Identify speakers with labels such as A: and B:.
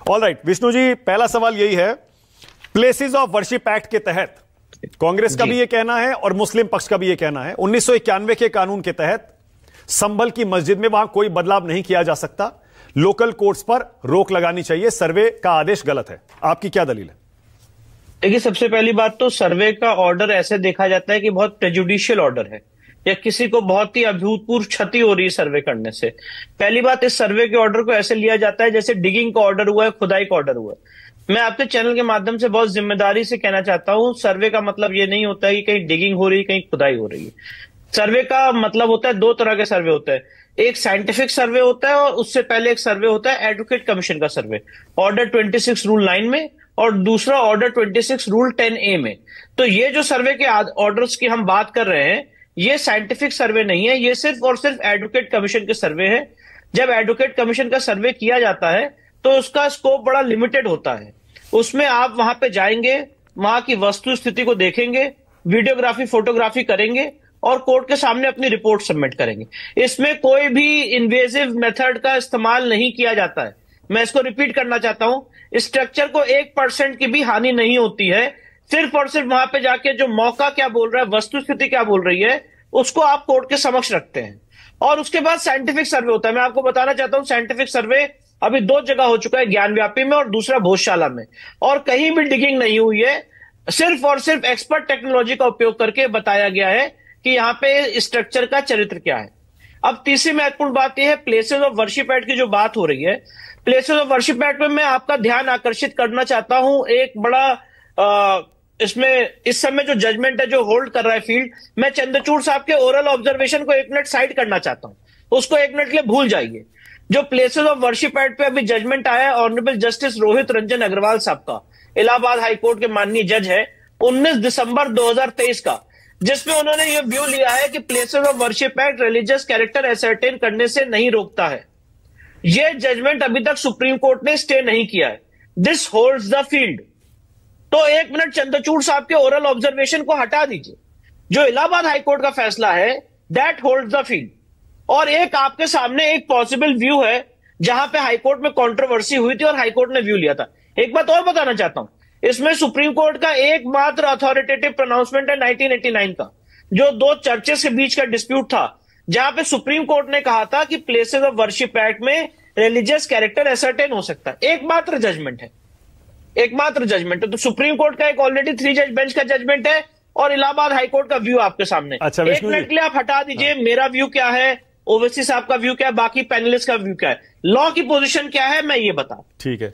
A: Alright Vishnu ji, पहला सवाल यही है, प्लेसेस ऑफ वर्शिप एक्ट के तहत कांग्रेस का भी यह कहना है और मुस्लिम पक्ष का भी यह कहना है 1991 के कानून के तहत संभल की मस्जिद में वहां कोई बदलाव नहीं किया जा सकता, लोकल कोर्ट्स पर रोक लगानी चाहिए, सर्वे का आदेश गलत है। आपकी क्या दलील है?
B: देखिए, सबसे पहली बात तो सर्वे का ऑर्डर ऐसे देखा जाता है कि बहुत प्रेजुडिशियल ऑर्डर है या किसी को बहुत ही अभूतपूर्व क्षति हो रही है सर्वे करने से। पहली बात, इस सर्वे के ऑर्डर को ऐसे लिया जाता है जैसे डिगिंग का ऑर्डर हुआ है, खुदाई का ऑर्डर हुआ है। मैं आपके चैनल के माध्यम से बहुत जिम्मेदारी से कहना चाहता हूं, सर्वे का मतलब ये नहीं होता है कि कहीं डिगिंग हो रही है, कहीं खुदाई हो रही है। सर्वे का मतलब होता है, दो तरह के सर्वे होते हैं, एक साइंटिफिक सर्वे होता है और उससे पहले एक सर्वे होता है एडवोकेट कमीशन का सर्वे, ऑर्डर 26 रूल 9 में, और दूसरा ऑर्डर 26 रूल 10A में। तो ये जो सर्वे के ऑर्डर्स की हम बात कर रहे हैं, ये साइंटिफिक सर्वे नहीं है, ये सिर्फ और सिर्फ एडवोकेट कमीशन के सर्वे है। जब एडवोकेट कमीशन का सर्वे किया जाता है तो उसका स्कोप बड़ा लिमिटेड होता है। उसमें आप वहां पे जाएंगे, वहां की वस्तु स्थिति को देखेंगे, वीडियोग्राफी फोटोग्राफी करेंगे और कोर्ट के सामने अपनी रिपोर्ट सबमिट करेंगे। इसमें कोई भी इन्वेजिव मेथड का इस्तेमाल नहीं किया जाता है। मैं इसको रिपीट करना चाहता हूं, स्ट्रक्चर को 1% की भी हानि नहीं होती है। सिर्फ और सिर्फ वहां पे जाके जो मौका क्या बोल रहा है, वस्तु स्थिति क्या बोल रही है, उसको आप कोर्ट के समक्ष रखते हैं। और उसके बाद साइंटिफिक सर्वे होता है। मैं आपको बताना चाहता हूं, साइंटिफिक सर्वे अभी 2 जगह हो चुका है, ज्ञानव्यापी में और दूसरा भोजशाला में, और कहीं भी डिगिंग नहीं हुई है। सिर्फ और सिर्फ एक्सपर्ट टेक्नोलॉजी का उपयोग करके बताया गया है कि यहां पे स्ट्रक्चर का चरित्र क्या है। अब तीसरी महत्वपूर्ण बात यह है, प्लेसेस ऑफ वर्शिप एक्ट की जो बात हो रही है, प्लेसेस ऑफ वर्शिप एक्ट में मैं आपका ध्यान आकर्षित करना चाहता हूं एक बड़ा इसमें इस समय जो जजमेंट है जो होल्ड कर रहा है फील्ड, मैं चंद्रचूड़ साहब के ओरल ऑब्जर्वेशन को 1 मिनट साइड करना चाहता हूं, उसको 1 मिनट के लिए भूल जाइए। जो प्लेसेस ऑफ वर्शिप एक्ट पे अभी जजमेंट आया है ऑनरेबल जस्टिस रोहित रंजन अग्रवाल साहब का, इलाहाबाद हाईकोर्ट के माननीय जज है, 19 दिसंबर 2023 का, जिसमें उन्होंने यह व्यू लिया है कि places of worship act religious character ascertain करने से नहीं रोकता है। यह जजमेंट अभी तक सुप्रीम कोर्ट ने स्टे नहीं किया है। This holds the field. तो 1 मिनट चंद्रचूड़ साहब के ओरल ऑब्जर्वेशन को हटा दीजिए। जो इलाहाबाद हाईकोर्ट का फैसला है, दैट होल्ड्स द फील्ड। और एक आपके सामने एक पॉसिबल व्यू है जहां पे हाईकोर्ट में कंट्रोवर्सी हुई थी और हाईकोर्ट ने व्यू लिया था। एक बात और बताना चाहता हूं, इसमें सुप्रीम कोर्ट का एकमात्र अथॉरिटेटिव प्रोनाउंसमेंट है 1989 का, जो 2 चर्चेस के बीच का डिस्प्यूट था, जहां पे सुप्रीम कोर्ट ने कहा था कि प्लेसेस ऑफ वर्शिप एक्ट में रिलीजियस कैरेक्टर एसर्टेन हो सकता है। एकमात्र जजमेंट है, एकमात्र जजमेंट है। तो सुप्रीम कोर्ट का एक ऑलरेडी 3 जज बेंच का जजमेंट है और इलाहाबाद हाईकोर्ट का व्यू आपके सामने।
A: अच्छा,
B: 1 मिनट के लिए आप हटा दीजिए, मेरा व्यू क्या है, ओवैसी साहब का व्यू क्या है, बाकी पैनलिस्ट का व्यू क्या है, लॉ की पोजीशन क्या है, मैं ये बता।
A: ठीक है।